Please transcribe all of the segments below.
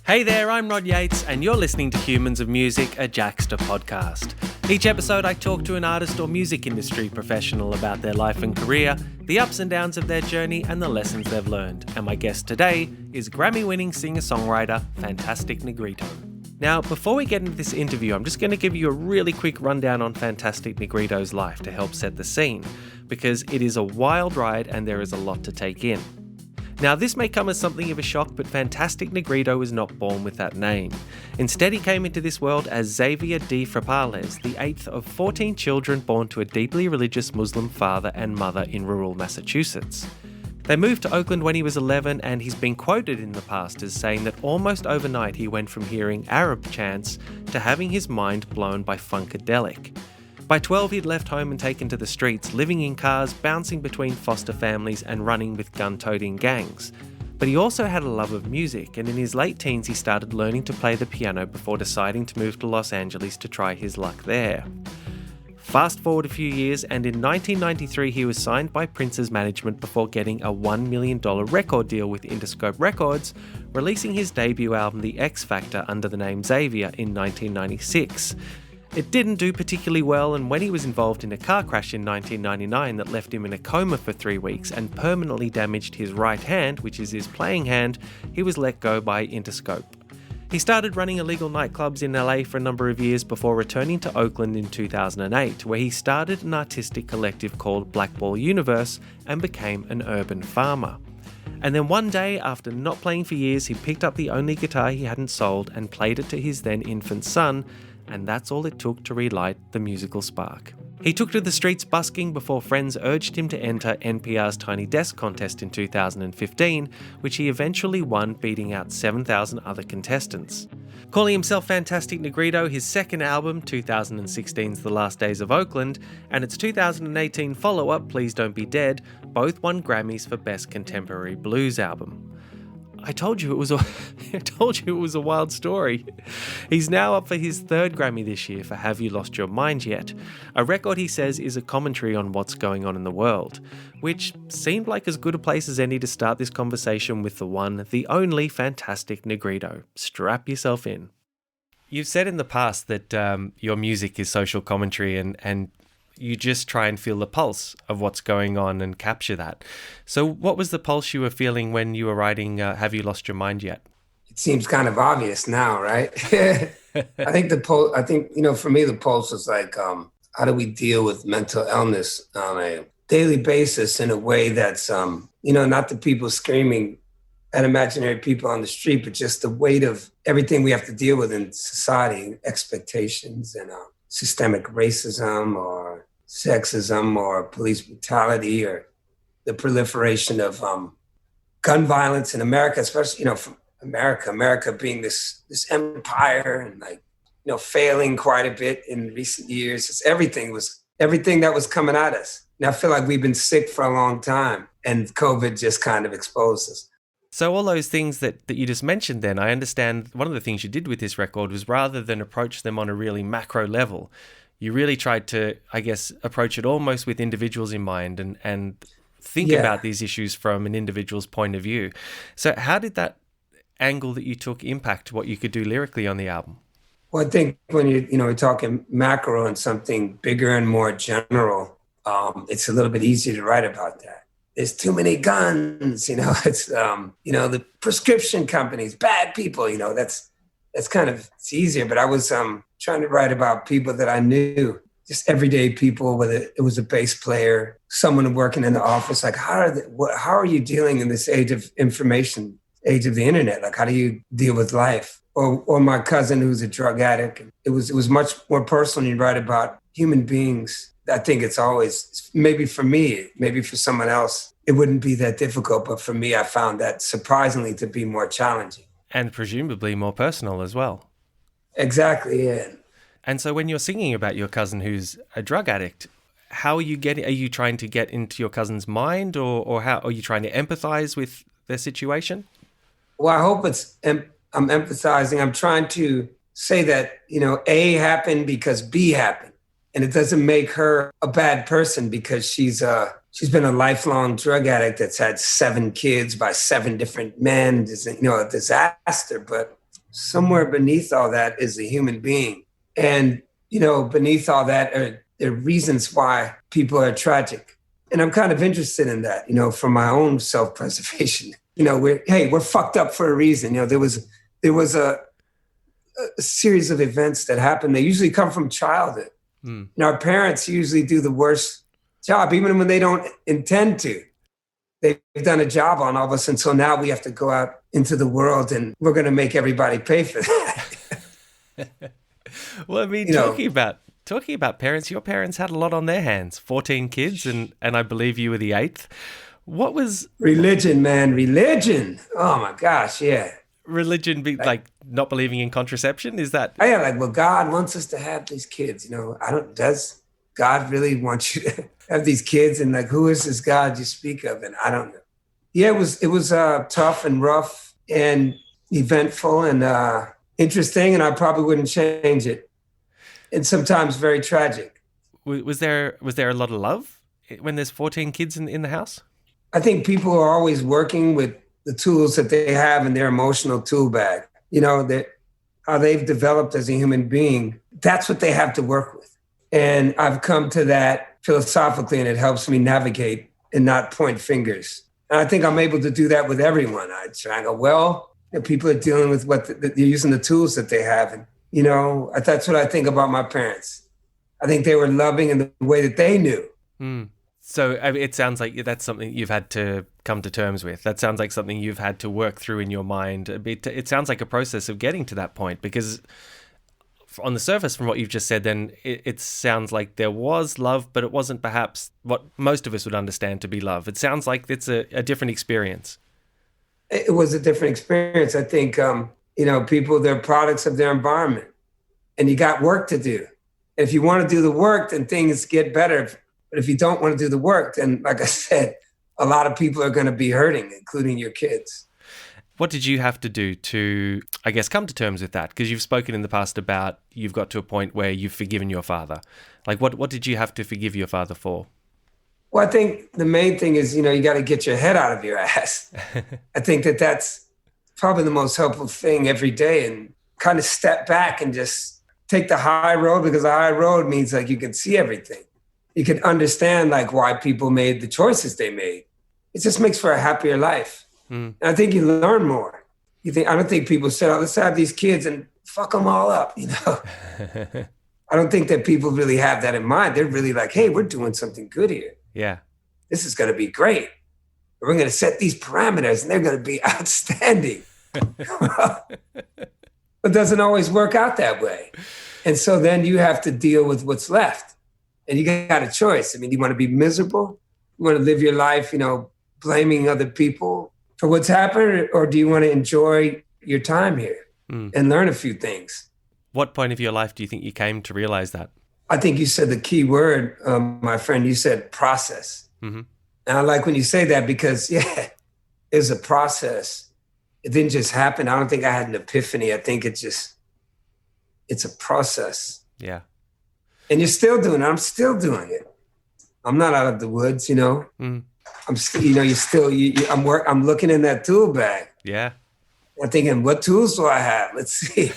Hey there, I'm Rod Yates, and you're listening to Humans of Music, a Jaxsta podcast. Each episode, I talk to an artist or music industry professional about their life and career, the ups and downs of their journey, and the lessons they've learned. And my guest today is Grammy-winning singer-songwriter, Fantastic Negrito. Now, before we get into this interview, I'm just going to give you a really quick rundown on Fantastic Negrito's life to help set the scene, because it is a wild ride and there is a lot to take in. Now, this may come as something of a shock, but Fantastic Negrito was not born with that name. Instead, he came into this world as Xavier de Frapales, the 8th of 14 children born to a deeply religious Muslim father and mother in rural Massachusetts. They moved to Oakland when he was 11, and he's been quoted in the past as saying that almost overnight he went from hearing Arab chants to having his mind blown by Funkadelic. By 12, he'd left home and taken to the streets, living in cars, bouncing between foster families and running with gun-toting gangs. But he also had a love of music, and in his late teens he started learning to play the piano before deciding to move to Los Angeles to try his luck there. Fast forward a few years, and in 1993 he was signed by Prince's management before getting a $1 million record deal with Interscope Records, releasing his debut album The X Factor under the name Xavier in 1996. It didn't do particularly well, and when he was involved in a car crash in 1999 that left him in a coma for 3 weeks and permanently damaged his right hand, which is his playing hand, he was let go by Interscope. He started running illegal nightclubs in LA for a number of years before returning to Oakland in 2008, where he started an artistic collective called Blackball Universe and became an urban farmer. And then one day, after not playing for years, he picked up the only guitar he hadn't sold and played it to his then infant son, and that's all it took to relight the musical spark. He took to the streets busking before friends urged him to enter NPR's Tiny Desk contest in 2015, which he eventually won, beating out 7,000 other contestants. Calling himself Fantastic Negrito, his second album, 2016's The Last Days of Oakland, and its 2018 follow-up, Please Don't Be Dead, both won Grammys for Best Contemporary Blues Album. I told you it was a wild story. He's now up for his third Grammy this year for Have You Lost Your Mind Yet? A record he says is a commentary on what's going on in the world, which seemed like as good a place as any to start this conversation with the one, the only Fantastic Negrito. Strap yourself in. You've said in the past that your music is social commentary and you just try and feel the pulse of what's going on and capture that. So what was the pulse you were feeling when you were writing Have You Lost Your Mind Yet? It seems kind of obvious now, right? I think for me, the pulse was like, how do we deal with mental illness on a daily basis in a way that's, not the people screaming at imaginary people on the street, but just the weight of everything we have to deal with in society, expectations and systemic racism or sexism or police brutality or the proliferation of gun violence in America, especially, from America being this empire and failing quite a bit in recent years. It's everything that was coming at us. And I feel like we've been sick for a long time and COVID just kind of exposed us. So all those things that you just mentioned then, I understand one of the things you did with this record was rather than approach them on a really macro level, you really tried to, I guess, approach it almost with individuals in mind and think about these issues from an individual's point of view. So how did that angle that you took impact what you could do lyrically on the album? Well, I think when we're talking macro and something bigger and more general, it's a little bit easier to write about that. There's too many guns, it's, the prescription companies, bad people, that's kind of, it's easier. But I was trying to write about people that I knew, just everyday people, whether it was a bass player, someone working in the office, like how are you dealing in this age of information, age of the internet? Like, how do you deal with life? Or my cousin who's a drug addict. It was much more personal. You write about human beings. I think it's always, maybe for me, maybe for someone else, it wouldn't be that difficult. But for me, I found that surprisingly to be more challenging. And presumably more personal as well. Exactly, yeah. And so when you're singing about your cousin who's a drug addict, how are you trying to get into your cousin's mind or how are you trying to empathize with their situation? Well, I hope I'm empathizing. I'm trying to say that, A happened because B happened. And it doesn't make her a bad person because she's been a lifelong drug addict that's had 7 kids by 7 different men. It's, a disaster. But somewhere beneath all that is a human being. And, you know, beneath all that are reasons why people are tragic. And I'm kind of interested in that, you know, for my own self-preservation. You know, we're fucked up for a reason. You know, there was a series of events that happen. They usually come from childhood. And our parents usually do the worst job, even when they don't intend to. They've done a job on all of us. And so now we have to go out into the world and we're going to make everybody pay for that. Well, I mean, talking about parents, your parents had a lot on their hands, 14 kids, and I believe you were the 8th. What was... Religion, man, religion. Oh my gosh, yeah. Religion, like not believing in contraception? Is that... Oh, yeah, like, well, God wants us to have these kids, you know. Does God really want you to have these kids? And like, who is this God you speak of? And I don't know. Yeah, it was tough and rough and eventful and interesting, and I probably wouldn't change it. And sometimes very tragic. Was there a lot of love when there's 14 kids in the house? I think people are always working with the tools that they have in their emotional tool bag. You know, how they've developed as a human being, that's what they have to work with. And I've come to that philosophically, and it helps me navigate and not point fingers. And I think I'm able to do that with everyone. I try and go, well, you know, people are dealing with they're using the tools that they have. And, you know, that's what I think about my parents. I think they were loving in the way that they knew. So it sounds like that's something you've had to come to terms with. That sounds like something you've had to work through in your mind. It sounds like a process of getting to that point, because on the surface, from what you've just said, then it sounds like there was love, but it wasn't perhaps what most of us would understand to be love. It sounds like it's a different experience. It was a different experience. I think, you know, people, they're products of their environment, and you got work to do. If you want to do the work, then things get better. But if you don't want to do the work, then, like I said, a lot of people are going to be hurting, including your kids. What did you have to do to, I guess, come to terms with that? Because you've spoken in the past about you've got to a point where you've forgiven your father. Like, what did you have to forgive your father for? Well, I think the main thing is, you know, you got to get your head out of your ass. I think that's probably the most helpful thing every day, and kind of step back and just take the high road, because the high road means like you can see everything. You can understand like why people made the choices they made. It just makes for a happier life. And I think you learn more. I don't think people said, oh, let's have these kids and fuck them all up, you know? I don't think that people really have that in mind. They're really like, hey, we're doing something good here. Yeah. This is going to be great. We're going to set these parameters and they're going to be outstanding. It doesn't always work out that way. And so then you have to deal with what's left. And you got a choice. I mean, you want to be miserable? You want to live your life, you know, blaming other people for what's happened? Or do you want to enjoy your time here and learn a few things? What point of your life do you think you came to realize that? I think you said the key word, my friend. You said process. And I like when you say that, because, yeah, it's a process. It didn't just happen. I don't think I had an epiphany. I think it's a process. Yeah. And you're still doing it. I'm still doing it. I'm not out of the woods, you know. I'm still, you know, I'm looking in that tool bag. Yeah. I'm thinking, what tools do I have? Let's see.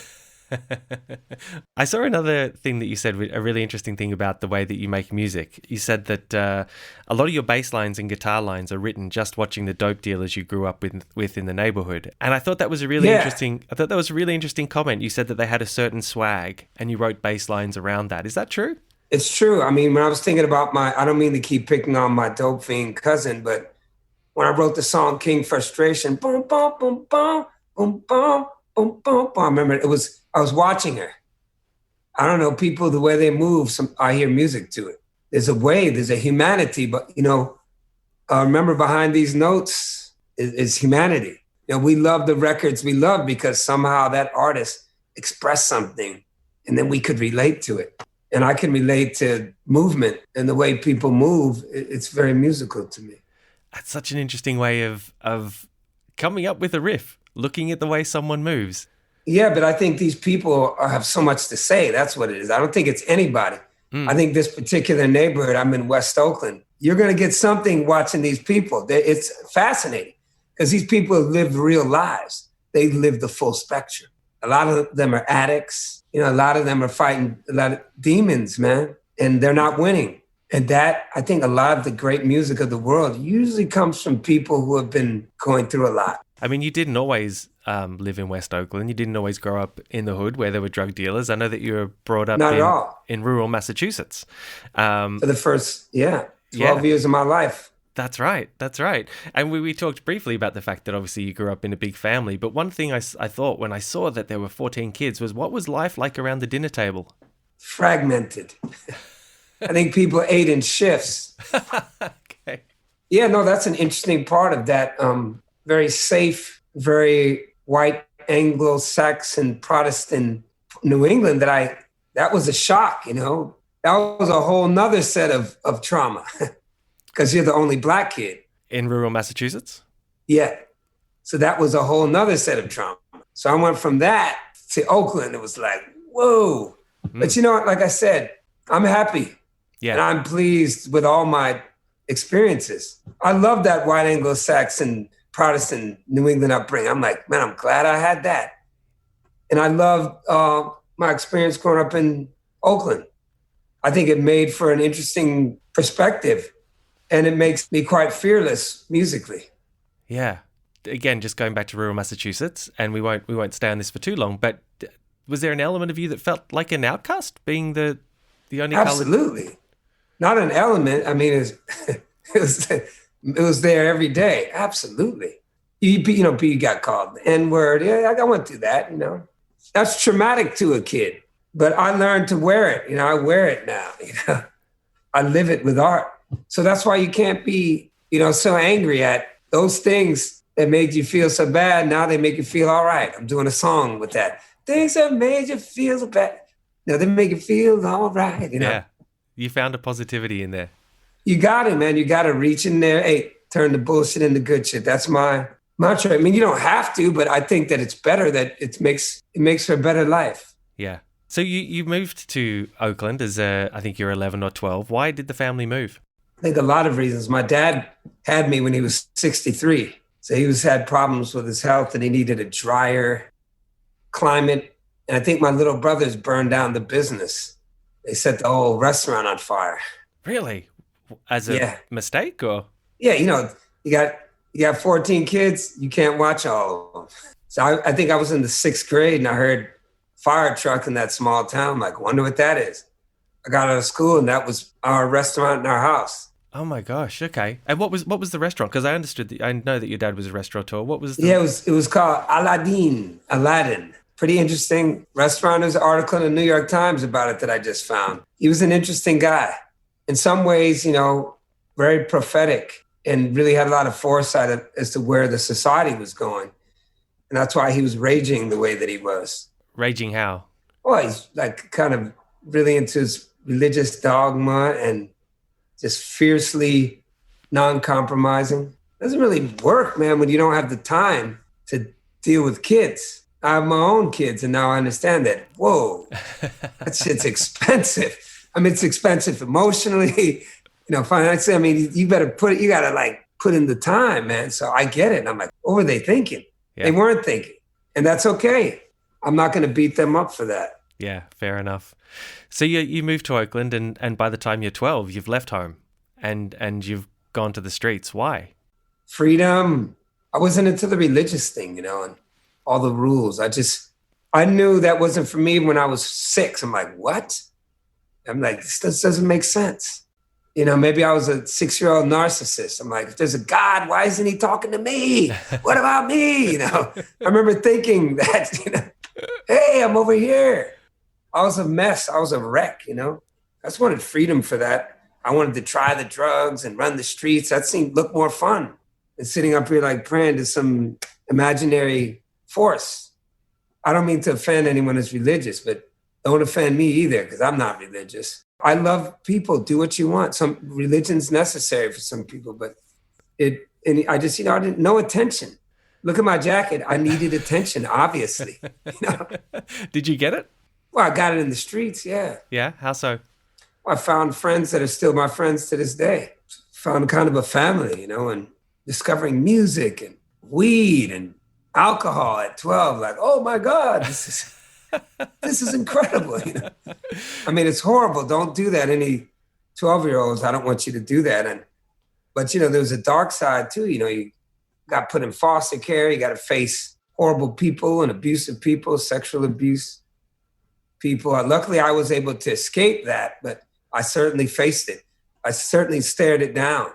I saw another thing that you said, a really interesting thing about the way that you make music. You said that a lot of your bass lines and guitar lines are written just watching the dope dealers you grew up with in the neighborhood. And I thought that was a really interesting comment. You said that they had a certain swag and you wrote bass lines around that. Is that true? It's true. I mean, when I was thinking about I don't mean to keep picking on my dope fiend cousin, but when I wrote the song King Frustration, boom, boom, boom, boom, boom, boom, boom, boom, boom, I remember I was watching her. I don't know, people, the way they move, I hear music to it. There's a way, there's a humanity, but, you know, remember behind these notes is humanity. You know, we love the records we love because somehow that artist expressed something and then we could relate to it. And I can relate to movement and the way people move. It's very musical to me. That's such an interesting way of coming up with a riff, looking at the way someone moves. Yeah, but I think these people have so much to say. That's what it is. I don't think it's anybody. I think this particular neighborhood, I'm in West Oakland, you're going to get something watching these people. It's fascinating because these people have lived real lives. They live the full spectrum. A lot of them are addicts. You know, a lot of them are fighting a lot of demons, man, and they're not winning. And that, I think a lot of the great music of the world usually comes from people who have been going through a lot. I mean, you didn't always live in West Oakland. You didn't always grow up in the hood where there were drug dealers. I know that you were brought up Not at all. In rural Massachusetts. For the first, 12 years of my life. That's right. That's right. And we talked briefly about the fact that obviously you grew up in a big family. But one thing I thought when I saw that there were 14 kids was, what was life like around the dinner table? Fragmented. I think people ate in shifts. Okay. Yeah, no, that's an interesting part of that very safe, very white Anglo-Saxon Protestant New England that was a shock, you know. That was a whole nother set of trauma because you're the only black kid. In rural Massachusetts? Yeah. So that was a whole nother set of trauma. So I went from that to Oakland. It was like, whoa. But you know what, like I said, I'm happy. Yeah. And I'm pleased with all my experiences. I love that white Anglo-Saxon Protestant New England upbringing. I'm like, man, I'm glad I had that. And I love my experience growing up in Oakland. I think it made for an interesting perspective, and it makes me quite fearless musically. Yeah. Again, just going back to rural Massachusetts, and we won't stay on this for too long, but was there an element of you that felt like an outcast, being the only Absolutely. Colored? Not an element. I mean, it was there every day. Absolutely. You got called the N-word. Yeah, I went through that, you know. That's traumatic to a kid. But I learned to wear it. You know, I wear it now. You know, I live it with art. So that's why you can't be, you know, so angry at those things that made you feel so bad. Now they make you feel all right. I'm doing a song with that. Things that made you feel so bad. No, they make you feel all right. You know? Yeah. You found a positivity in there. You got it, man. You got to reach in there. Hey, turn the bullshit into good shit. That's my mantra. I mean, you don't have to, but I think that it's better, that it makes for a better life. Yeah. So you moved to Oakland as I think you're 11 or 12. Why did the family move? I think a lot of reasons. My dad had me when he was 63. So he had problems with his health and he needed a drier climate. And I think my little brothers burned down the business. They set the whole restaurant on fire. Really? As a mistake, or? Yeah, you know, you got 14 kids, you can't watch all of them. So I think I was in the 6th grade and I heard fire truck in that small town. Like, wonder what that is. I got out of school and that was our restaurant in our house. Oh my gosh! Okay, and what was the restaurant? Because I understood I know that your dad was a restaurateur. What was? It was called Aladdin. Pretty interesting restaurant. There's an article in the New York Times about it that I just found. He was an interesting guy. In some ways, you know, very prophetic and really had a lot of foresight as to where the society was going. And that's why he was raging the way that he was. Raging how? Well, he's like kind of really into his religious dogma and just fiercely non-compromising. Doesn't really work, man, when you don't have the time to deal with kids. I have my own kids, and now I understand that. Whoa, that shit's expensive. I mean, it's expensive emotionally, you know, financially. I mean, you gotta put in the time, man. So I get it. And I'm like, what were they thinking? Yeah. They weren't thinking. And that's okay. I'm not going to beat them up for that. Yeah, fair enough. So you moved to Oakland, and by the time you're 12, you've left home and you've gone to the streets. Why? Freedom. I wasn't into the religious thing, you know, and all the rules. I knew that wasn't for me when I was 6. I'm like, what? I'm like, this doesn't make sense. You know, maybe I was a 6-year-old narcissist. I'm like, if there's a God, why isn't he talking to me? What about me? You know, I remember thinking that, you know, hey, I'm over here. I was a mess. I was a wreck, you know. I just wanted freedom for that. I wanted to try the drugs and run the streets. That looked more fun than sitting up here like praying to some imaginary force. I don't mean to offend anyone who's religious, but don't offend me either, because I'm not religious. I love people. Do what you want. Some religion's necessary for some people, but I didn't no attention. Look at my jacket. I needed attention, obviously. You know? Did you get it? Well, I got it in the streets, yeah. Yeah? How so? Well, I found friends that are still my friends to this day. Found kind of a family, you know, and discovering music and weed and alcohol at 12, like, oh my God, this is incredible. You know? I mean, it's horrible. Don't do that. Any 12-year-olds, I don't want you to do that. But, you know, there's a dark side too. You know, you got put in foster care. You got to face horrible people and abusive people, sexual abuse people. Luckily, I was able to escape that, but I certainly faced it. I certainly stared it down.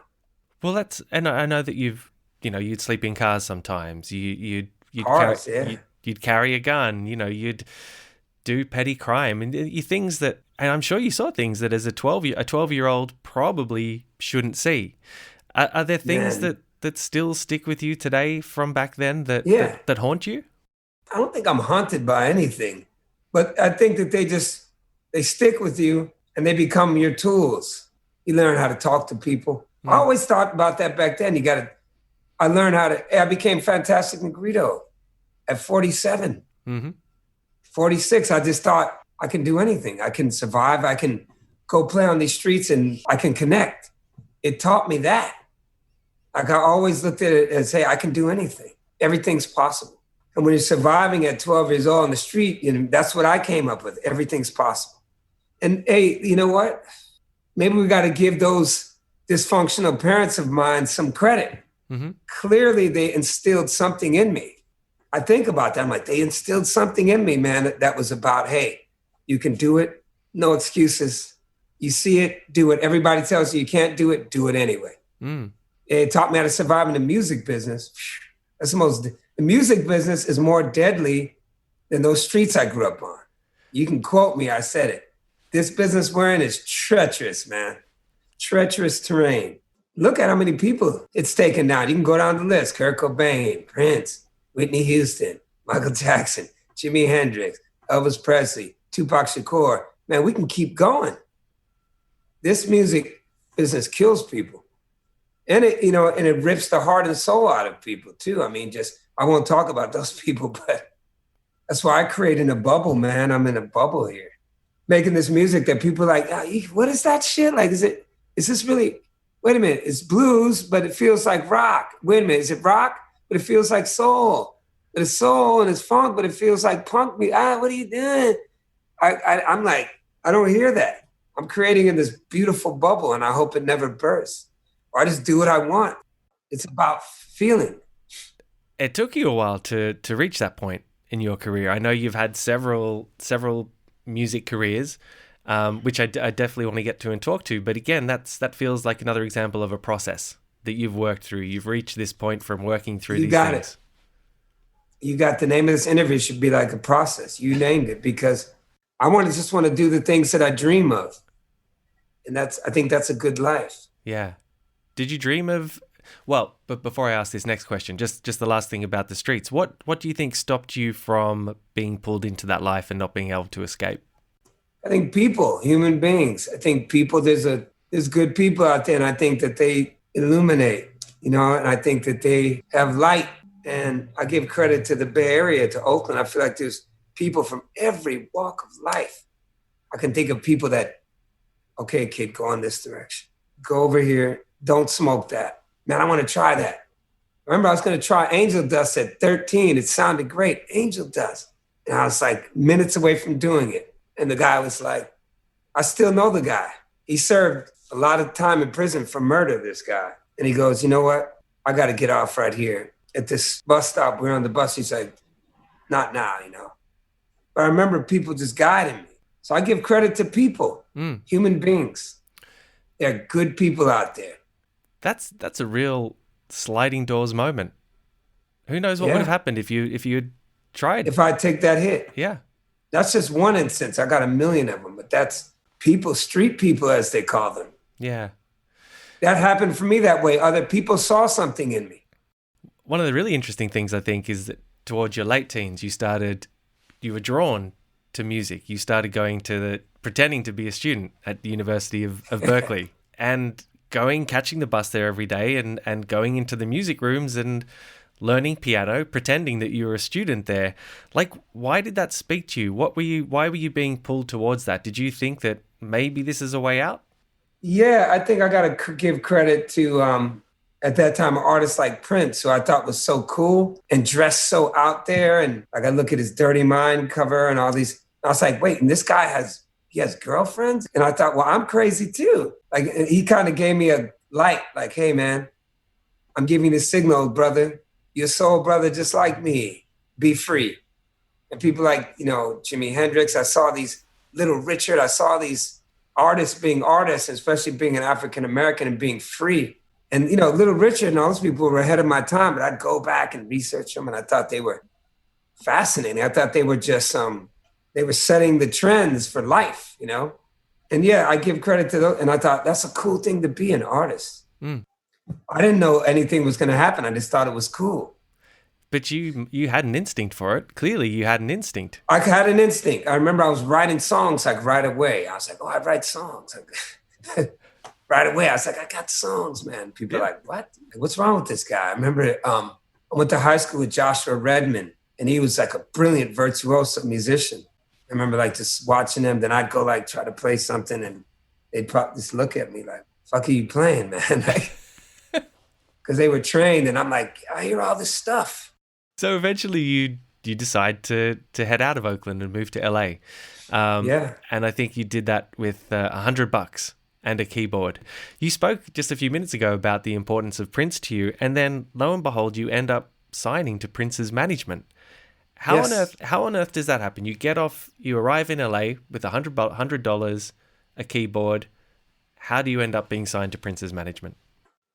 Well, and I know that you'd sleep in cars sometimes. You'd carry a gun. You know, you'd do petty crime and things that, and I'm sure you saw things that as a 12-year-old probably shouldn't see. Are there things that still stick with you today from back then that haunt you? I don't think I'm haunted by anything, but I think that they stick with you and they become your tools. You learn how to talk to people. I always thought about that back then. I became fantastic Negrito at 47. 46, I just thought I can do anything. I can survive. I can go play on these streets and I can connect. It taught me that. Like I always looked at it as, hey, I can do anything. Everything's possible. And when you're surviving at 12 years old on the street, you know, that's what I came up with. Everything's possible. And hey, you know what? Maybe we got to give those dysfunctional parents of mine some credit. Clearly, they instilled something in me. I think about that. I'm like, they instilled something in me, man, that was about, hey, you can do it. No excuses. You see it, do it. Everybody tells you can't do it anyway. It taught me how to survive in the music business. The music business is more deadly than those streets I grew up on. You can quote me, I said it. This business we're in is treacherous, man. Treacherous terrain. Look at how many people it's taken down. You can go down the list. Kurt Cobain, Prince, Whitney Houston, Michael Jackson, Jimi Hendrix, Elvis Presley, Tupac Shakur. Man, we can keep going. This music business kills people. And it rips the heart and soul out of people too. I mean, I won't talk about those people, but that's why I created a bubble, man. I'm in a bubble here. Making this music that people are like, what is that shit? Like, is this really, wait a minute, it's blues, but it feels like rock. Wait a minute, is it rock? But it feels like soul. But it's soul and it's funk, but it feels like punk. What are you doing? I'm like, I don't hear that. I'm creating in this beautiful bubble and I hope it never bursts. Or I just do what I want. It's about feeling. It took you a while to reach that point in your career. I know you've had several music careers, which I definitely want to get to and talk to. But again, that feels like another example of a process that you've worked through. You've reached this point from working through these things. You got the name of this interview should be like a process. You named it because I want to do the things that I dream of. And I think that's a good life. Yeah. Did you dream of, well, but before I ask this next question, just the last thing about the streets, what do you think stopped you from being pulled into that life and not being able to escape? I think people, human beings. I think people, there's good people out there and I think that they illuminate, and I think that they have light. And I give credit to the Bay Area, to Oakland. I feel like there's people from every walk of life. I can think of people that, okay, kid, go in this direction. Go over here. Don't smoke that. Man, I want to try that. Remember, I was going to try angel dust at 13. It sounded great, angel dust. And I was like minutes away from doing it. And the guy was like, I still know the guy. He served a lot of time in prison for murder, this guy. And he goes, you know what? I got to get off right here. At this bus stop, we're on the bus. He's like, not now, But I remember people just guiding me. So I give credit to people, human beings. There are good people out there. That's a real sliding doors moment. Who knows what would have happened if you had tried? If I take that hit. Yeah. That's just one instance. I got a million of them, but that's people, street people, as they call them. Yeah. That happened for me that way. Other people saw something in me. One of the really interesting things, I think, is that towards your late teens, you were drawn to music. You started pretending to be a student at the University of Berkeley and catching the bus there every day and going into the music rooms and learning piano, pretending that you were a student there. Like, why did that speak to you? Why were you being pulled towards that? Did you think that maybe this is a way out? Yeah, I think I got to give credit to at that time an artist like Prince, who I thought was so cool and dressed so out there. And like I look at his Dirty Mind cover and all these, I was like, wait, and this guy he has girlfriends? And I thought, well, I'm crazy too. Like he kind of gave me a light, like, hey man, I'm giving you a signal, brother. You're a soul brother just like me. Be free. And people like, you know, Jimi Hendrix, I saw these Little Richard, I saw these artists being artists, especially being an African-American and being free. And, you know, Little Richard and all those people were ahead of my time, but I'd go back and research them and I thought they were fascinating. I thought they were just, they were setting the trends for life, you know? And yeah, I give credit to those. And I thought that's a cool thing to be an artist. Mm. I didn't know anything was going to happen. I just thought it was cool. But you had an instinct for it. Clearly, you had an instinct. I had an instinct. I remember I was writing songs like right away. I was like, oh, I write songs. Right away, I was like, I got songs, man. People are like, what? What's wrong with this guy? I remember I went to high school with Joshua Redman, and he was like a brilliant virtuoso musician. I remember like just watching him. Then I'd go like try to play something, and they'd probably just look at me like, fuck are you playing, man? Like, because they were trained, and I'm like, I hear all this stuff. So eventually you decide to head out of Oakland and move to LA. Yeah. And I think you did that with $100 and a keyboard. You spoke just a few minutes ago about the importance of Prince to you, and then lo and behold, you end up signing to Prince's management. How on earth does that happen? You arrive in LA with $100, a keyboard. How do you end up being signed to Prince's management?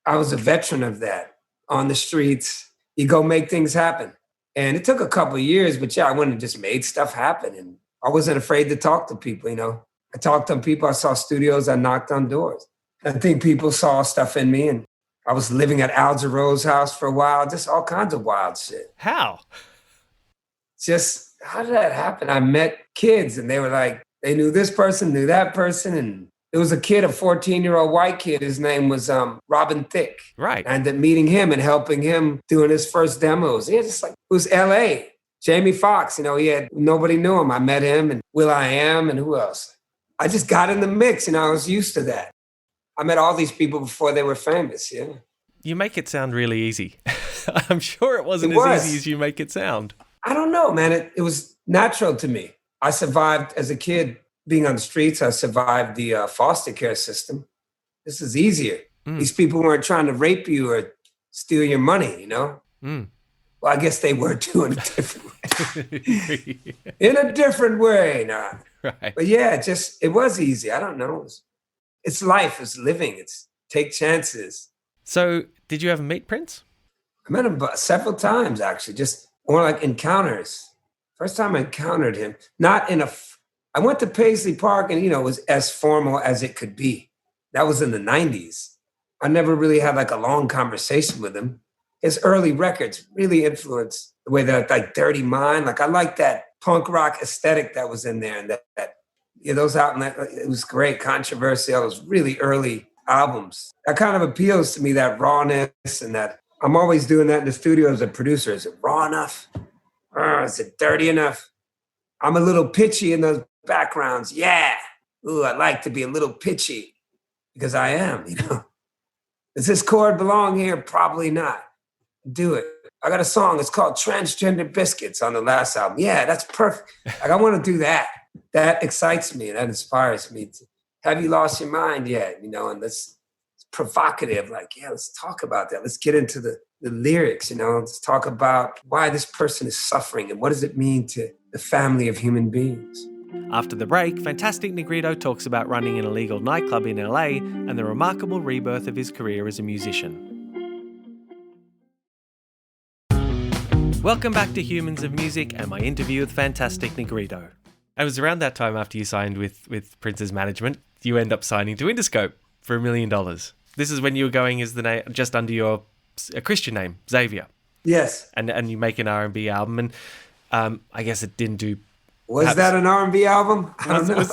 I was a veteran of that. On the streets, you go make things happen. And it took a couple of years, but yeah, I went and just made stuff happen. And I wasn't afraid to talk to people, you know. I talked to people, I saw studios, I knocked on doors. I think people saw stuff in me, and I was living at Al Jarreau's house for a while, just all kinds of wild shit. How? Just, how did that happen? I met kids and they were like, they knew this person, knew that person. And it was a kid, a 14-year-old white kid. His name was Robin Thicke. Right. I ended up meeting him and helping him doing his first demos. Yeah, just like, it was LA. Jamie Foxx, you know, nobody knew him. I met him and Will.i.am and who else? I just got in the mix, and I was used to that. I met all these people before they were famous, yeah. You make it sound really easy. I'm sure it wasn't as easy as you make it sound. I don't know, man. It was natural to me. I survived as a kid being on the streets. I survived the foster care system. This is easier. These people weren't trying to rape you or steal your money, you know? Well, I guess they were too in a different way. In a different way, nah. Right. But yeah, it was easy. I don't know. It's life. It's living. It's take chances. So did you ever meet Prince? I met him several times, actually, just more like encounters. First time I encountered him, I went to Paisley Park and, you know, it was as formal as it could be. That was in the 90s. I never really had like a long conversation with him. His early records really influenced the way that, like Dirty Mind, like I like that punk rock aesthetic that was in there, and those albums, it was great. Controversial, those really early albums. That kind of appeals to me, that rawness, and that I'm always doing that in the studio as a producer. Is it raw enough? Is it dirty enough? I'm a little pitchy in those backgrounds. Yeah. Ooh, I like to be a little pitchy because I am, you know. Does this chord belong here? Probably not. Do it. I got a song. It's called Transgender Biscuits on the last album. Yeah, that's perfect. Like, I want to do that. That excites me. That inspires me. Have you lost your mind yet? You know, and it's provocative. Like, yeah, let's talk about that. Let's get into the lyrics, you know. Let's talk about why this person is suffering and what does it mean to the family of human beings. After the break, fantastic Negrito talks about running an illegal nightclub in LA and the remarkable rebirth of his career as a musician. Welcome back to Humans of Music and my interview with fantastic Negrito. It was around that time after you signed with Prince's management, you end up signing to Interscope for $1 million. This is when you were going as the name just under your Christian name, Xavier. Yes. And you make an R&B album, and I guess it didn't do. Was that an R&B album? I don't know.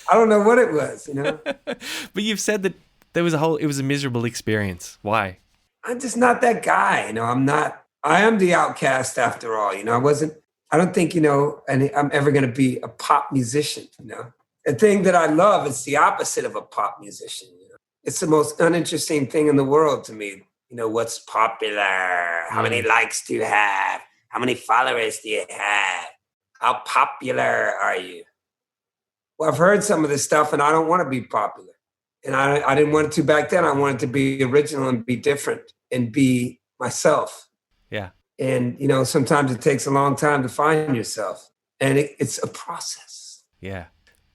I don't know what it was, you know. But you've said that it was a miserable experience. Why? I'm just not that guy, you know. I am the outcast after all, you know. I don't think, you know, and I'm ever going to be a pop musician, you know. The thing that I love is the opposite of a pop musician, you know. It's the most uninteresting thing in the world to me. You know, what's popular? How many likes do you have? How many followers do you have? How popular are you? Well, I've heard some of this stuff and I don't want to be popular. And I didn't want to back then. I wanted to be original and be different and be myself. Yeah. And, you know, sometimes it takes a long time to find yourself. And it's a process. Yeah.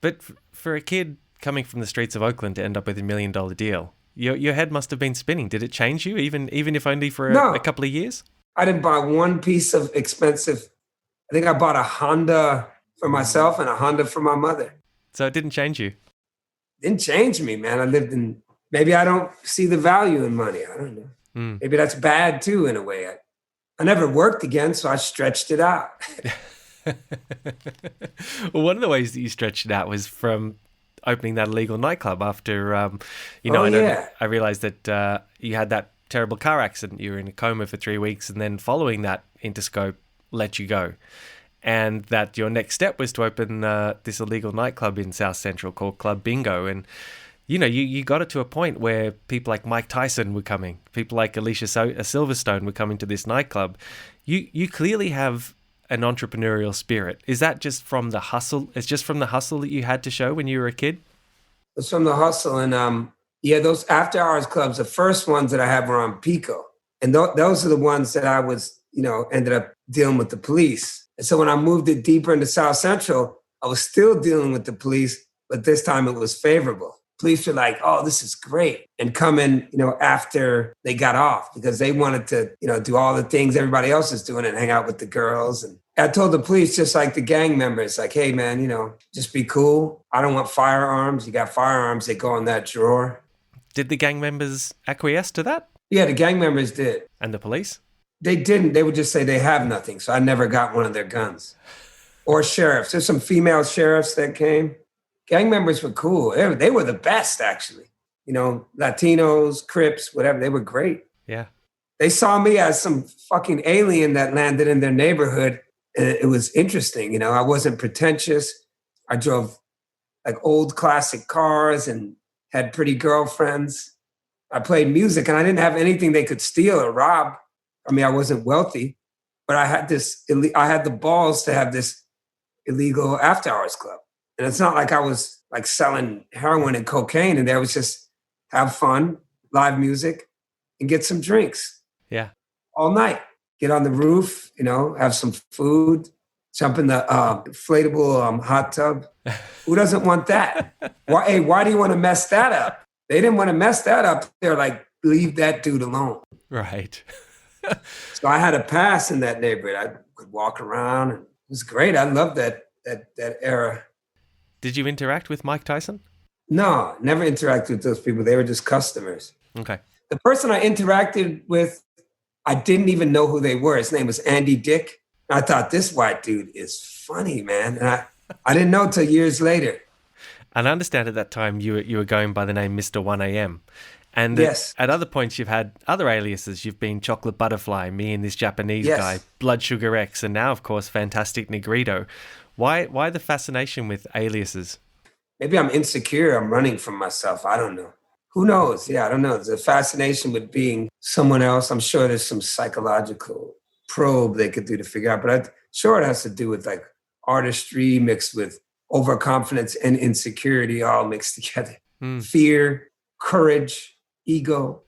But for a kid coming from the streets of Oakland to end up with $1 million deal, your head must have been spinning. Did it change you, even if only for a couple of years? I didn't buy one piece of expensive. I think I bought a Honda for myself and a Honda for my mother. So it didn't change you? Didn't change me, man. I lived in, maybe I don't see the value in money. I don't know. Maybe that's bad too, in a way. I never worked again, so I stretched it out. Well, one of the ways that you stretched it out was from opening that illegal nightclub after, I realized that you had that terrible car accident. You were in a coma for 3 weeks, and then following that, Interscope let you go. And that your next step was to open this illegal nightclub in South Central called Club Bingo. And, you got it to a point where people like Mike Tyson were coming. People like Alicia Silverstone were coming to this nightclub. You clearly have an entrepreneurial spirit. Is that just from the hustle? It's just from the hustle that you had to show when you were a kid? It's from the hustle. And those after hours clubs, the first ones that I had were on Pico. And those are the ones that I was, ended up dealing with the police. And so when I moved it deeper into South Central, I was still dealing with the police, but this time it was favorable. Police were like, oh, this is great. And coming, after they got off because they wanted to, do all the things everybody else is doing and hang out with the girls. And I told the police, just like the gang members, like, hey, man, just be cool. I don't want firearms. You got firearms, they go in that drawer. Did the gang members acquiesce to that? Yeah, the gang members did. And the police? They didn't. They would just say they have nothing. So I never got one of their guns. Or sheriffs. There's some female sheriffs that came. Gang members were cool. They were the best, actually. Latinos, Crips, whatever. They were great. Yeah. They saw me as some fucking alien that landed in their neighborhood. It was interesting. I wasn't pretentious. I drove like old classic cars and had pretty girlfriends. I played music and I didn't have anything they could steal or rob. I mean, I wasn't wealthy, but I had the balls to have this illegal after hours club. And it's not like I was like selling heroin and cocaine in there. It was just have fun, live music, and get some drinks. Yeah. All night. Get on the roof, have some food, jump in the inflatable hot tub. Who doesn't want that? Why do you want to mess that up? They didn't want to mess that up. They're like, leave that dude alone. Right. So I had a pass in that neighborhood. I could walk around. And it was great. I loved that era. Did you interact with Mike Tyson? No, never interacted with those people. They were just customers. Okay. The person I interacted with, I didn't even know who they were. His name was Andy Dick. I thought, this white dude is funny, man. And I didn't know till years later. And I understand at that time you were going by the name Mr. 1AM. And yes. At other points you've had other aliases. You've been Chocolate Butterfly, me and this Japanese guy, Blood Sugar X, and now, of course, Fantastic Negrito. Why the fascination with aliases? Maybe I'm insecure. I'm running from myself. I don't know. Who knows? Yeah, I don't know. There's a fascination with being someone else. I'm sure there's some psychological probe they could do to figure out. But I'm sure it has to do with like artistry mixed with overconfidence and insecurity all mixed together. Fear, courage, ego,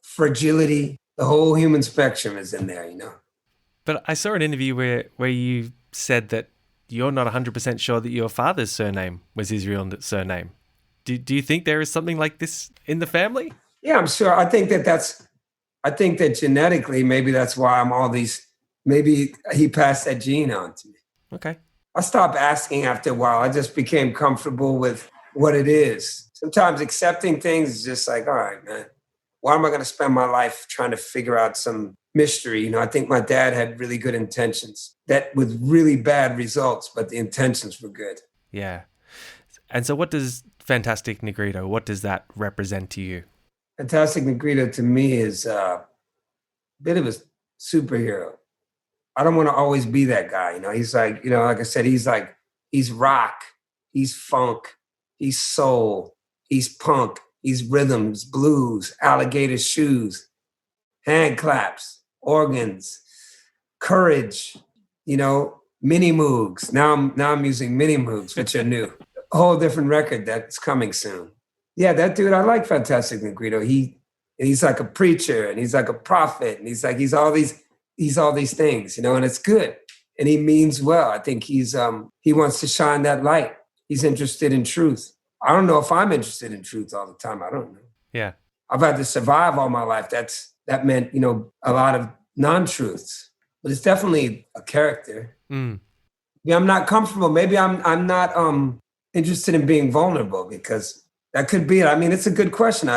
fragility. The whole human spectrum is in there, But I saw an interview where you said that you're not 100% sure that your father's surname was his real surname. Do you think there is something like this in the family? Yeah, I'm sure. I think that genetically, maybe that's why I'm all these, maybe he passed that gene on to me. Okay. I stopped asking after a while. I just became comfortable with what it is. Sometimes accepting things is just like, all right, man, why am I going to spend my life trying to figure out some mystery? I think my dad had really good intentions that with really bad results, but the intentions were good. Yeah. And so what does Fantastic Negrito, what does that represent to you? Fantastic Negrito to me is a bit of a superhero. I don't want to always be that guy. He's like, like I said, he's rock, he's funk, he's soul, he's punk, these rhythms, blues, alligator shoes, hand claps, organs, courage, mini moogs. Now I'm using mini moogs, which are new. A whole different record that's coming soon. Yeah, that dude, I like Fantastic Negrito. He's like a preacher, and he's like a prophet, and he's all these things, and it's good. And he means well. I think he wants to shine that light. He's interested in truth. I don't know if I'm interested in truth all the time. I don't know. Yeah. I've had to survive all my life. That meant, a lot of non-truths. But it's definitely a character. Mm. Yeah, I'm not comfortable. Maybe I'm not interested in being vulnerable, because that could be it. I mean, it's a good question.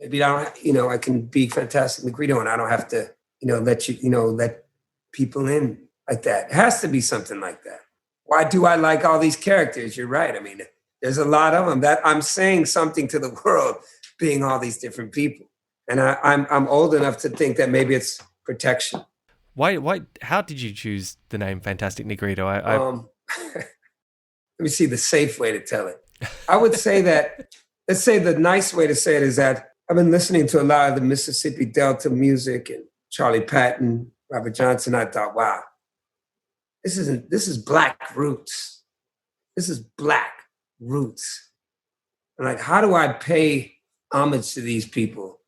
Maybe I can be Fantastic Negrito and I don't have to, let people in like that. It has to be something like that. Why do I like all these characters? You're right. I mean, there's a lot of them that I'm saying something to the world, being all these different people. And I'm old enough to think that maybe it's protection. Why? How did you choose the name Fantastic Negrito? Let me see the safe way to tell it. I would say that, let's say the nice way to say it is that I've been listening to a lot of the Mississippi Delta music and Charlie Patton, Robert Johnson. I thought, wow, this is Black roots. This is Black roots. And like, how do I pay homage to these people?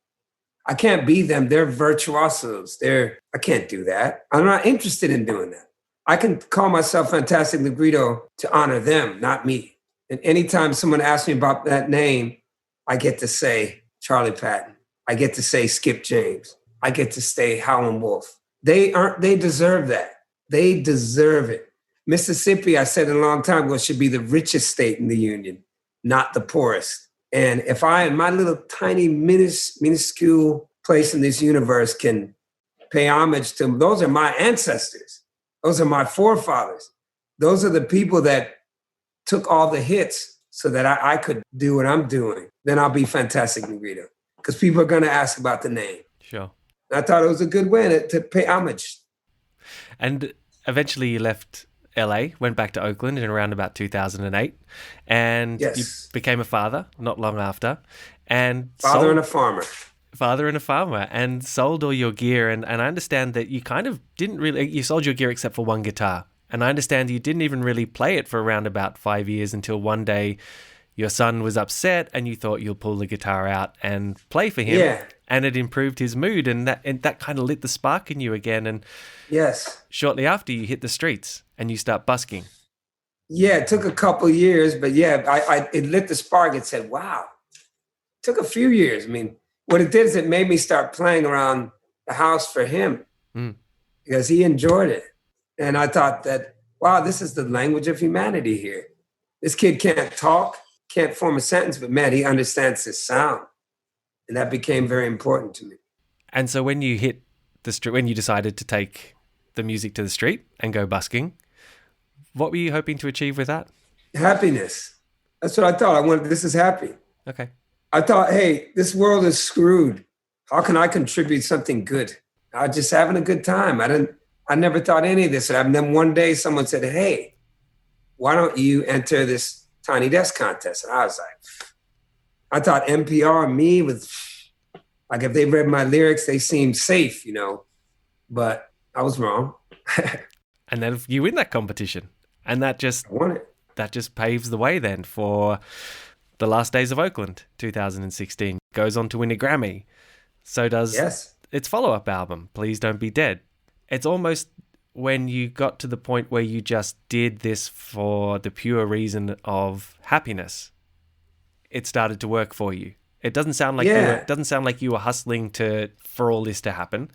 I can't be them. They're virtuosos. I can't do that. I'm not interested in doing that. I can call myself Fantastic Negrito to honor them, not me. And anytime someone asks me about that name, I get to say Charlie Patton. I get to say Skip James. I get to say Howlin' Wolf. They deserve that. They deserve it. Mississippi, I said a long time ago, should be the richest state in the Union, not the poorest. And if I, in my little tiny minuscule place in this universe, can pay homage to them, those are my ancestors. Those are my forefathers. Those are the people that took all the hits so that I could do what I'm doing. Then I'll be Fantastic Negrito, because people are going to ask about the name. Sure. And I thought it was a good way to pay homage. And eventually you left LA, went back to Oakland in around about 2008, and yes. You became a father not long after. And Father and a farmer, and sold all your gear. And I understand that you kind of didn't really, you sold your gear except for one guitar. And I understand you didn't even really play it for around about 5 years until one day your son was upset and you thought you'll pull the guitar out and play for him. Yeah. And it improved his mood, and that kind of lit the spark in you again. And yes, shortly after, you hit the streets and you start busking. Yeah, it took a couple of years, but yeah, it lit the spark. It said, wow. It took a few years. I mean, what it did is it made me start playing around the house for him because he enjoyed it. And I thought that, wow, this is the language of humanity here. This kid can't talk, can't form a sentence, but man, he understands his sound. And that became very important to me. And so when you hit the street, when you decided to take the music to the street and go busking, what were you hoping to achieve with that? Happiness. That's what I thought. This is happy. Okay. I thought, hey, this world is screwed. How can I contribute something good? I was just having a good time. I never thought any of this. And then one day someone said, hey, why don't you enter this Tiny Desk contest? And I was like, I thought NPR and me with, like, if they read my lyrics, they seemed safe, but I was wrong. And then you win that competition, and that just paves the way then for The Last Days of Oakland, 2016. Goes on to win a Grammy. So does its follow-up album, Please Don't Be Dead. It's almost when you got to the point where you just did this for the pure reason of happiness, it started to work for you. It doesn't sound like you were hustling for all this to happen.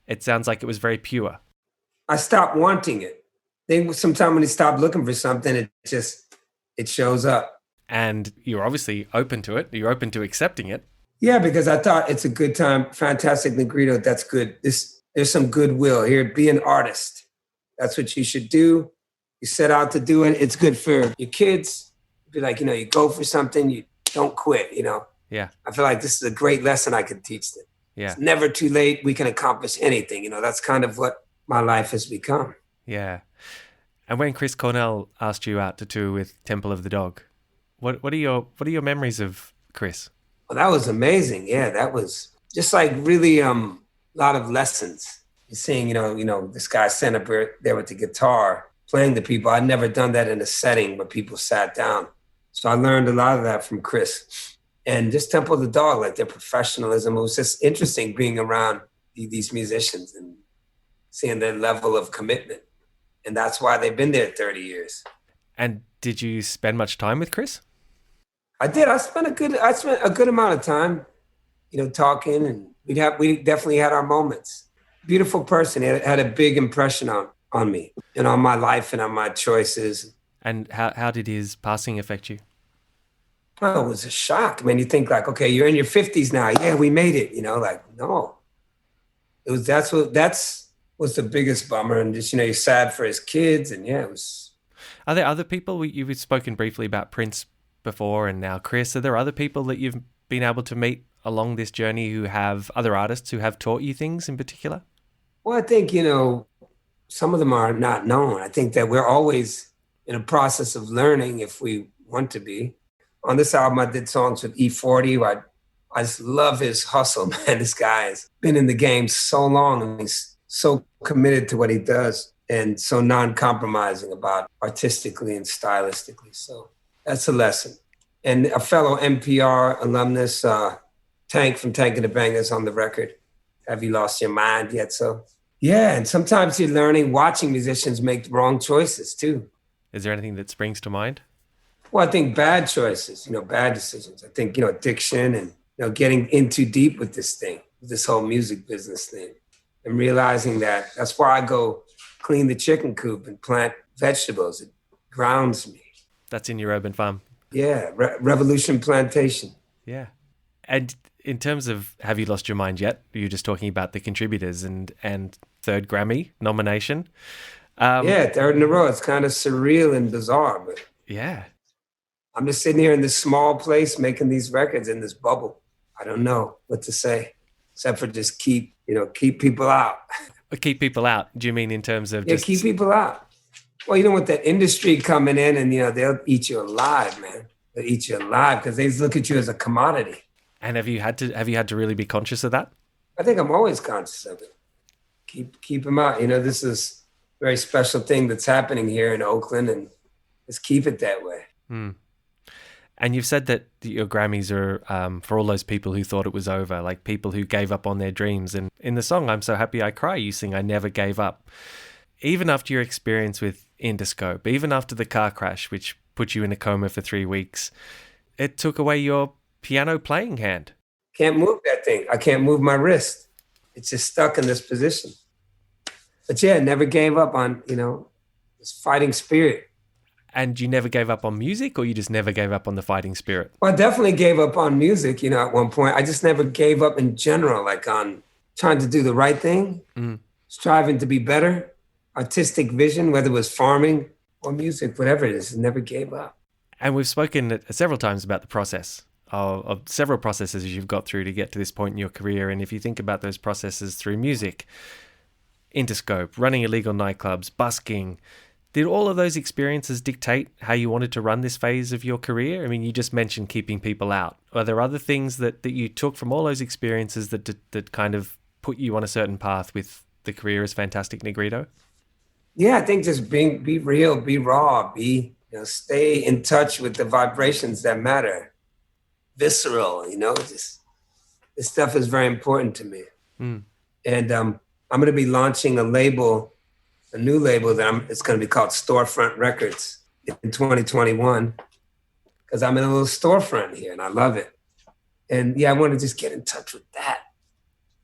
It sounds like it was very pure. I stopped wanting it. Sometimes when you stop looking for something, it shows up. And you're obviously open to it. You're open to accepting it. Yeah, because I thought it's a good time. Fantastic Negrito, that's good. There's some goodwill here. Be an artist. That's what you should do. You set out to do it. It's good for your kids. Be like, you go for something, you don't quit, Yeah. I feel like this is a great lesson I could teach them. Yeah. It's never too late. We can accomplish anything. That's kind of what my life has become. Yeah. And when Chris Cornell asked you out to tour with Temple of the Dog, what are your memories of Chris? Well, that was amazing. Yeah, that was just like really a lot of lessons. You're seeing, this guy standing up there with the guitar playing to people. I'd never done that in a setting where people sat down. So I learned a lot of that from Chris. And just Temple of the Dog, like their professionalism. It was just interesting being around these musicians and seeing their level of commitment. And that's why they've been there 30 years. And did you spend much time with Chris? I did. I spent a good amount of time, talking, and we definitely had our moments. Beautiful person. He had a big impression on me and on my life and on my choices. And how did his passing affect you? Oh, it was a shock. I mean, you think like, okay, you're in your 50s now. Yeah, we made it. No. That's was the biggest bummer. And just, you're sad for his kids. And yeah, it was. Are there other people? You've spoken briefly about Prince before and now Chris. Are there other people that you've been able to meet along this journey who have other artists who have taught you things in particular? Well, I think, some of them are not known. I think that we're always in a process of learning if we want to be. On this album, I did songs with E40. Where I just love his hustle, man. This guy has been in the game so long and he's so committed to what he does and so non-compromising about artistically and stylistically. So that's a lesson. And a fellow NPR alumnus, Tank from Tank and the Bangers on the record. Have you lost your mind yet? So yeah, and sometimes you're learning, watching musicians make wrong choices too. Is there anything that springs to mind? Well, I think bad choices, bad decisions. I think, addiction and, getting in too deep with this whole music business thing and realizing that that's why I go clean the chicken coop and plant vegetables. It grounds me. That's in your urban farm. Yeah, Revolution Plantation. Yeah. And in terms of Have You Lost Your Mind Yet? You're just talking about the contributors and third Grammy nomination. Yeah, third in a row. It's kind of surreal and bizarre, but yeah. I'm just sitting here in this small place making these records in this bubble. I don't know what to say, except for just keep people out. Keep people out? Do you mean in terms of just... keep people out. Well, with that industry coming in and, they'll eat you alive, man. They'll eat you alive because they look at you as a commodity. And have you had to really be conscious of that? I think I'm always conscious of it. Keep them out. This is a very special thing that's happening here in Oakland, and just keep it that way. Mm. And you've said that your Grammys are for all those people who thought it was over, like people who gave up on their dreams. And in the song "I'm So Happy I Cry," you sing "I never gave up." Even after your experience with Endoscope, even after the car crash, which put you in a coma for 3 weeks, it took away your piano playing hand. Can't move that thing. I can't move my wrist. It's just stuck in this position. But yeah, never gave up on, this fighting spirit. And you never gave up on music, or you just never gave up on the fighting spirit? Well, I definitely gave up on music, at one point. I just never gave up in general, like on trying to do the right thing, striving to be better, artistic vision, whether it was farming or music, whatever it is, never gave up. And we've spoken several times about the process of several processes you've got through to get to this point in your career. And if you think about those processes through music, Interscope, running illegal nightclubs, busking, did all of those experiences dictate how you wanted to run this phase of your career? I mean, you just mentioned keeping people out. Are there other things that you took from all those experiences that kind of put you on a certain path with the career as Fantastic Negrito? Yeah, I think just be real, be raw, stay in touch with the vibrations that matter. Visceral, just this stuff is very important to me. And I'm going to be launching a new label it's going to be called Storefront Records in 2021, because I'm in a little storefront here and I love it. And yeah, I want to just get in touch with that,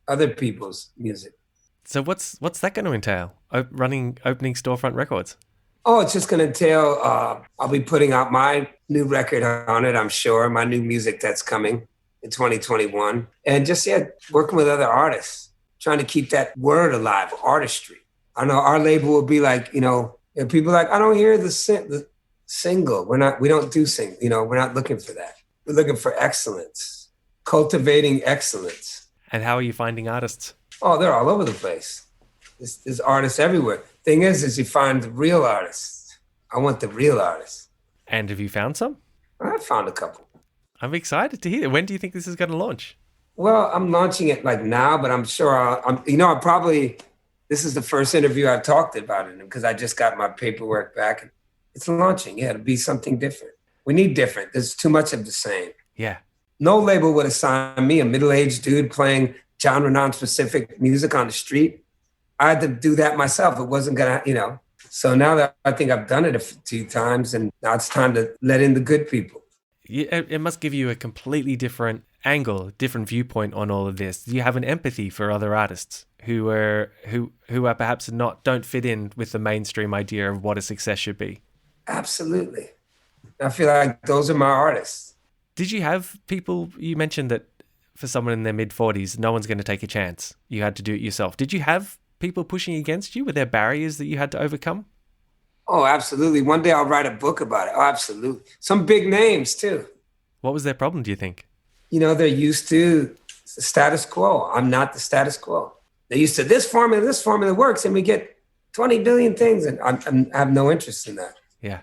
other people's music. So what's that going to entail? Opening Storefront Records? Oh, it's just going to entail, I'll be putting out my new record on it, I'm sure, my new music that's coming in 2021. And just, working with other artists, trying to keep that word alive, artistry. I know our label will be like, people are like, I don't hear the single. We don't do sing. We're not looking for that. We're looking for excellence, cultivating excellence. And how are you finding artists? Oh, they're all over the place. There's artists everywhere. Thing is you find the real artists. I want the real artists. And have you found some? I found a couple. I'm excited to hear it. When do you think this is going to launch? Well, I'm launching it like now, but I'm sure I probably, this is the first interview I've talked about it because I just got my paperwork back. And it's launching. Yeah, it'll be something different. We need different. There's too much of the same. Yeah. No label would assign me, a middle-aged dude playing genre non-specific music on the street. I had to do that myself. It wasn't gonna, So now that I think I've done it a few times, and now it's time to let in the good people. It must give you a completely different angle, different viewpoint on all of this. You have an empathy for other artists who are perhaps don't fit in with the mainstream idea of what a success should be. Absolutely. I feel like those are my artists. Did you have people, you mentioned that for someone in their mid-40s, no one's going to take a chance. You had to do it yourself. Did you have people pushing against you? Were there barriers that you had to overcome? Oh, absolutely. One day I'll write a book about it. Oh, absolutely. Some big names too. What was their problem, do you think? They're used to the status quo. I'm not the status quo. They're used to this formula works, and we get 20 billion things, and I have no interest in that. Yeah.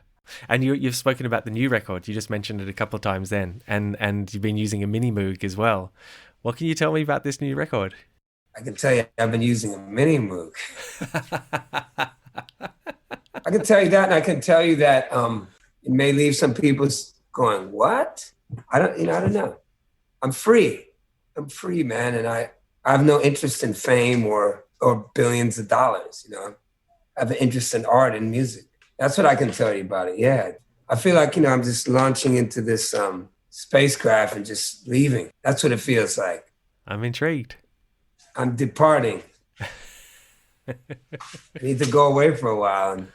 And you've spoken about the new record. You just mentioned it a couple of times then, and you've been using a mini Moog as well. What can you tell me about this new record? I can tell you I've been using a mini Moog. I can tell you that, and I can tell you that it may leave some people going, what? I don't know. I'm free, man, and I have no interest in fame or billions of dollars, I have an interest in art and music. That's what I can tell you about it, yeah. I feel like, I'm just launching into this spacecraft and just leaving. That's what it feels like. I'm intrigued. I'm departing. I need to go away for a while, and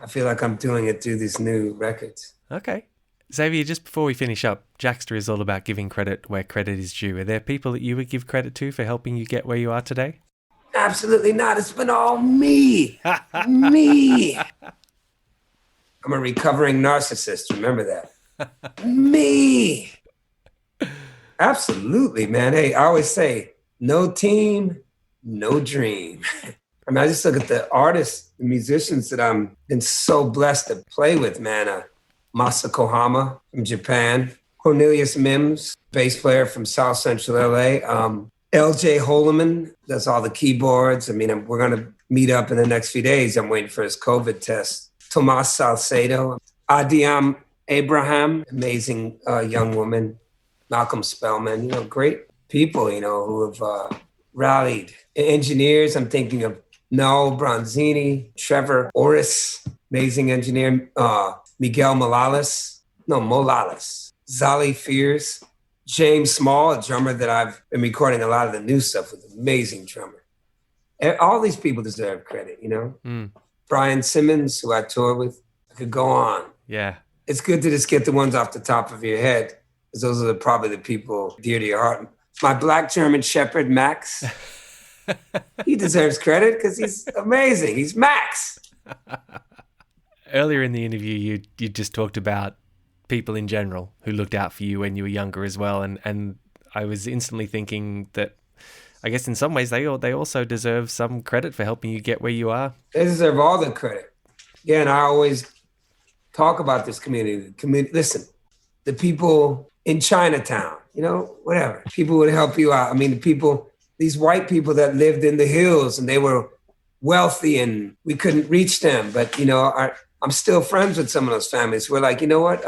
I feel like I'm doing it through these new records. Okay. Xavier, just before we finish up, Jaxsta is all about giving credit where credit is due. Are there people that you would give credit to for helping you get where you are today? Absolutely not. It's been all me. Me. I'm a recovering narcissist. Remember that. Me. Absolutely, man. Hey, I always say, no team, no dream. I just look at the artists, the musicians that I'm been so blessed to play with, man. Masako Hama from Japan, Cornelius Mims, bass player from South Central LA. LJ Holloman does all the keyboards. We're going to meet up in the next few days. I'm waiting for his COVID test. Tomas Salcedo, Adiam Abraham, amazing young woman. Malcolm Spellman, great people, who have rallied. Engineers, I'm thinking of Noel Bronzini, Trevor Orris, amazing engineer. Miguel Morales, Zali Fears, James Small, a drummer that I've been recording a lot of the new stuff with, amazing drummer. All these people deserve credit, Brian Simmons, who I tour with, I could go on. Yeah. It's good to just get the ones off the top of your head, because those are probably the people dear to your heart. My black German shepherd, Max, he deserves credit because he's amazing. He's Max. Earlier in the interview, you just talked about people in general who looked out for you when you were younger as well, and I was instantly thinking that I guess in some ways they also deserve some credit for helping you get where you are. They deserve all the credit. Yeah, and I always talk about this community. Listen, the people in Chinatown, whatever. People would help you out. These white people that lived in the hills and they were wealthy and we couldn't reach them, but I'm still friends with some of those families. We're like, you know what?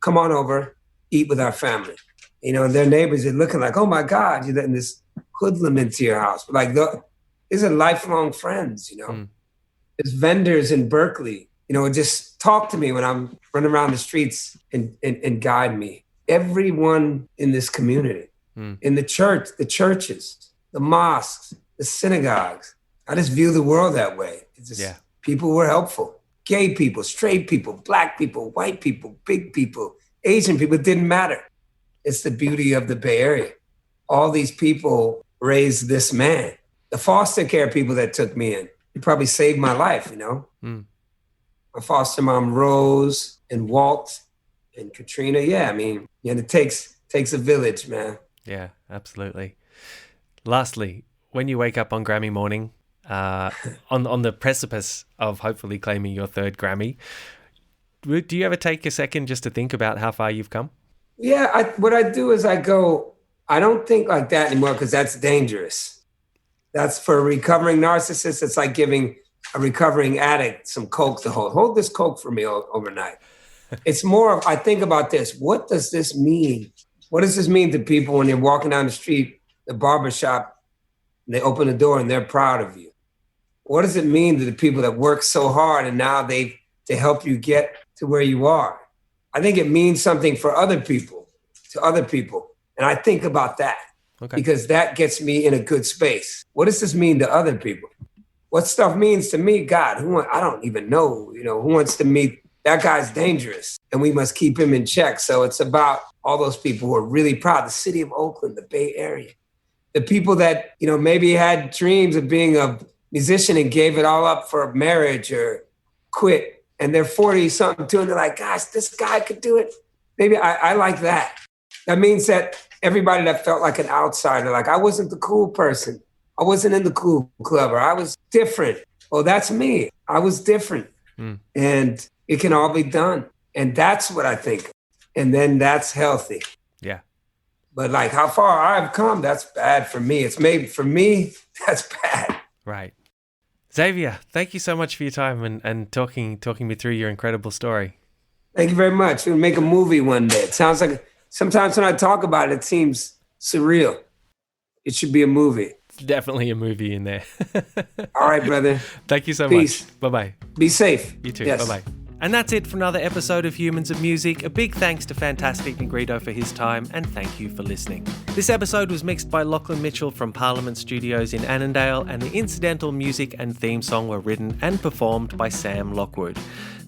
Come on over, eat with our family. And their neighbors are looking like, oh my God, you're letting this hoodlum into your house. But like, these are lifelong friends, There's vendors in Berkeley, just talk to me when I'm running around the streets and guide me. Everyone in this community, in the church, the churches, the mosques, the synagogues. I just view the world that way. It's just people were helpful. Gay people, straight people, black people, white people, big people, Asian people, it didn't matter. It's the beauty of the Bay Area. All these people raised this man. The foster care people that took me in, he probably saved my life, My foster mom, Rose and Walt and Katrina. Yeah, it takes a village, man. Yeah, absolutely. Lastly, when you wake up on Grammy morning, on the precipice of hopefully claiming your third Grammy, do you ever take a second just to think about how far you've come? Yeah, what I do is I don't think like that anymore because that's dangerous. That's for a recovering narcissist. It's like giving a recovering addict some coke to hold. Hold this coke for me overnight. It's more of, I think about this. What does this mean? What does this mean to people when they're walking down the street, the barbershop, and they open the door and they're proud of you? What does it mean to the people that work so hard and now to help you get to where you are? I think it means something for other people, to other people. And I think about that because that gets me in a good space. What does this mean to other people? What stuff means to me? God, I don't even know, who wants to meet that guy's dangerous and we must keep him in check. So it's about all those people who are really proud, the city of Oakland, the Bay Area, the people that, maybe had dreams of being a musician and gave it all up for marriage or quit. And they're 40 something too. And they're like, gosh, this guy could do it. Maybe I like that. That means that everybody that felt like an outsider, like I wasn't the cool person. I wasn't in the cool club or I was different. Well, that's me. I was different. And it can all be done. And that's what I think. And then that's healthy. Yeah. But like how far I've come, that's bad for me. It's maybe for me, that's bad. Right. Xavier, thank you so much for your time and talking me through your incredible story. Thank you very much. We'll make a movie one day. It sounds like, sometimes when I talk about it, it seems surreal. It should be a movie. Definitely a movie in there. All right, brother. Thank you so Peace. much. Bye-bye. Be safe. You too. Yes. Bye-bye. And that's it for another episode of Humans of Music. A big thanks to Fantastic Negrito for his time, and thank you for listening. This episode was mixed by Lachlan Mitchell from Parliament Studios in Annandale, and the incidental music and theme song were written and performed by Sam Lockwood.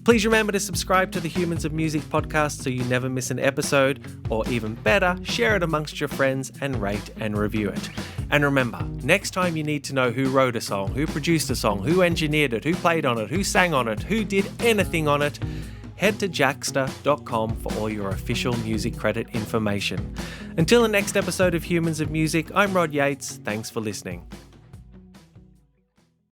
Please remember to subscribe to the Humans of Music podcast so you never miss an episode, or even better, share it amongst your friends and rate and review it. And remember, next time you need to know who wrote a song, who produced a song, who engineered it, who played on it, who sang on it, who did anything on it, head to Jaxsta.com for all your official music credit information. Until the next episode of Humans of Music, I'm Rod Yates. Thanks for listening.